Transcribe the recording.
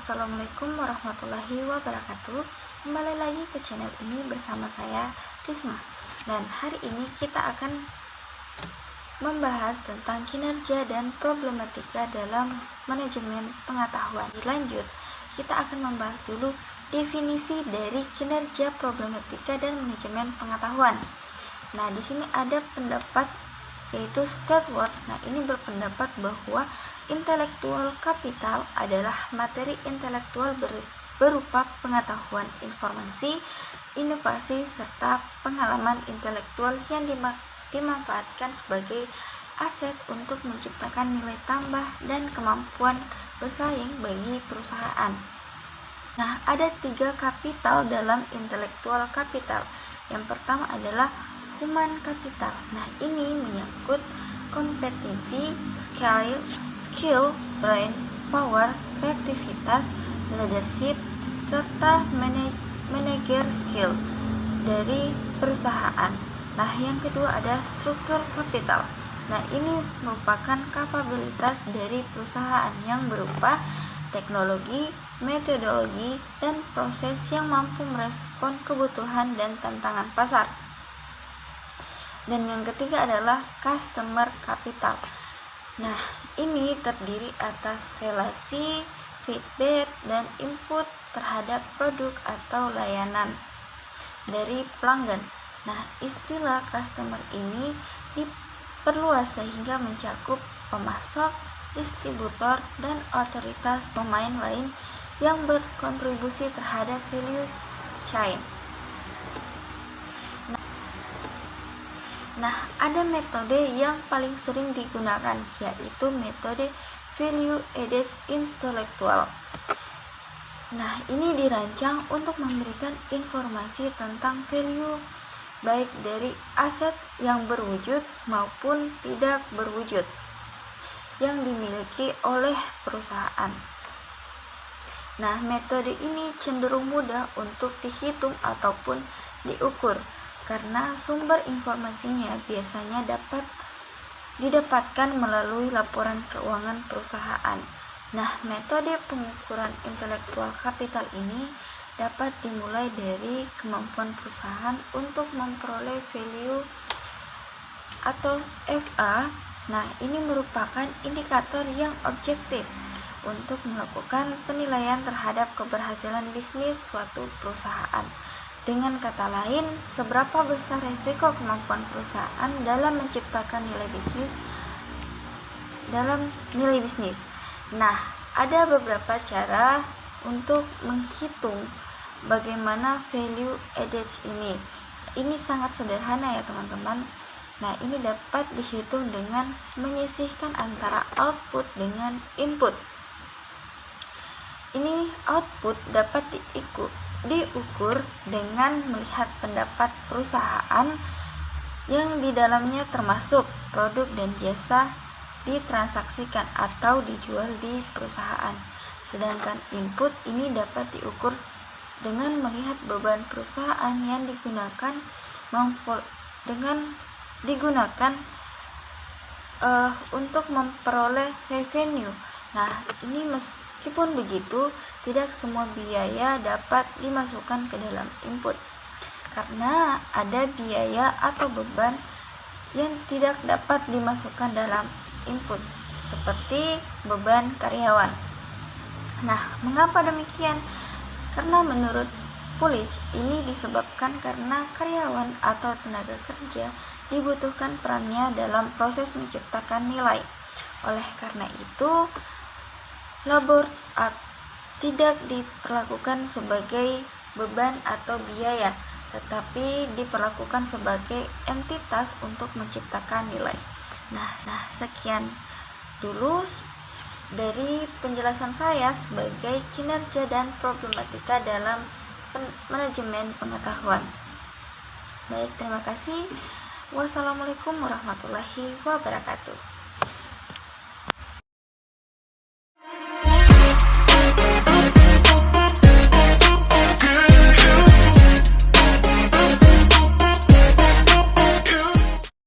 Assalamualaikum warahmatullahi wabarakatuh. Kembali lagi ke channel ini bersama saya Risma. Dan hari ini kita akan membahas tentang kinerja dan problematika dalam manajemen pengetahuan. Lanjut, kita akan membahas dulu definisi dari kinerja, problematika dan manajemen pengetahuan. Nah, di sini ada pendapat yaitu Stewart. Nah, ini berpendapat bahwa intelektual kapital adalah materi intelektual berupa pengetahuan, informasi, inovasi, serta pengalaman intelektual yang dimanfaatkan sebagai aset untuk menciptakan nilai tambah dan kemampuan bersaing bagi perusahaan. Nah, ada 3 kapital dalam intelektual kapital. Yang pertama adalah human capital. Nah, ini menyangkut kompetensi, skill, brain power, kreativitas, leadership, serta manager skill dari perusahaan. Nah, yang kedua ada struktur kapital. Nah, ini merupakan kapabilitas dari perusahaan yang berupa teknologi, metodologi, dan proses yang mampu merespon kebutuhan dan tantangan pasar. Dan yang ketiga adalah customer capital. Nah, ini terdiri atas relasi, feedback, dan input terhadap produk atau layanan dari pelanggan. Nah, istilah customer ini diperluas sehingga mencakup pemasok, distributor, dan otoritas pemain lain yang berkontribusi terhadap value chain. Nah, ada metode yang paling sering digunakan, yaitu metode value added intellectual. Nah, ini dirancang untuk memberikan informasi tentang value baik dari aset yang berwujud maupun tidak berwujud yang dimiliki oleh perusahaan. Nah, metode ini cenderung mudah untuk dihitung ataupun diukur karena sumber informasinya biasanya dapat didapatkan melalui laporan keuangan perusahaan. Nah, metode pengukuran intelektual kapital ini dapat dimulai dari kemampuan perusahaan untuk memperoleh value atau FA. Nah, ini merupakan indikator yang objektif untuk melakukan penilaian terhadap keberhasilan bisnis suatu perusahaan. Dengan kata lain, seberapa besar risiko kemampuan perusahaan dalam menciptakan nilai bisnis. Nah, ada beberapa cara untuk menghitung bagaimana value added ini. Ini sangat sederhana ya teman-teman. Nah, ini dapat dihitung dengan menyisihkan antara output dengan input. Ini output dapat diukur dengan melihat pendapat perusahaan yang di dalamnya termasuk produk dan jasa ditransaksikan atau dijual di perusahaan. Sedangkan input ini dapat diukur dengan melihat beban perusahaan yang digunakan untuk memperoleh revenue. Nah, ini meskipun begitu, tidak semua biaya dapat dimasukkan ke dalam input karena ada biaya atau beban yang tidak dapat dimasukkan dalam input seperti beban karyawan. Nah, mengapa demikian? Karena menurut Coolidge, ini disebabkan karena karyawan atau tenaga kerja dibutuhkan perannya dalam proses menciptakan nilai. Oleh karena itu, labor tidak diperlakukan sebagai beban atau biaya, tetapi diperlakukan sebagai entitas untuk menciptakan nilai. Nah, sekian dulu dari penjelasan saya sebagai kinerja dan problematika dalam manajemen pengetahuan. Baik, terima kasih. Wassalamualaikum warahmatullahi wabarakatuh.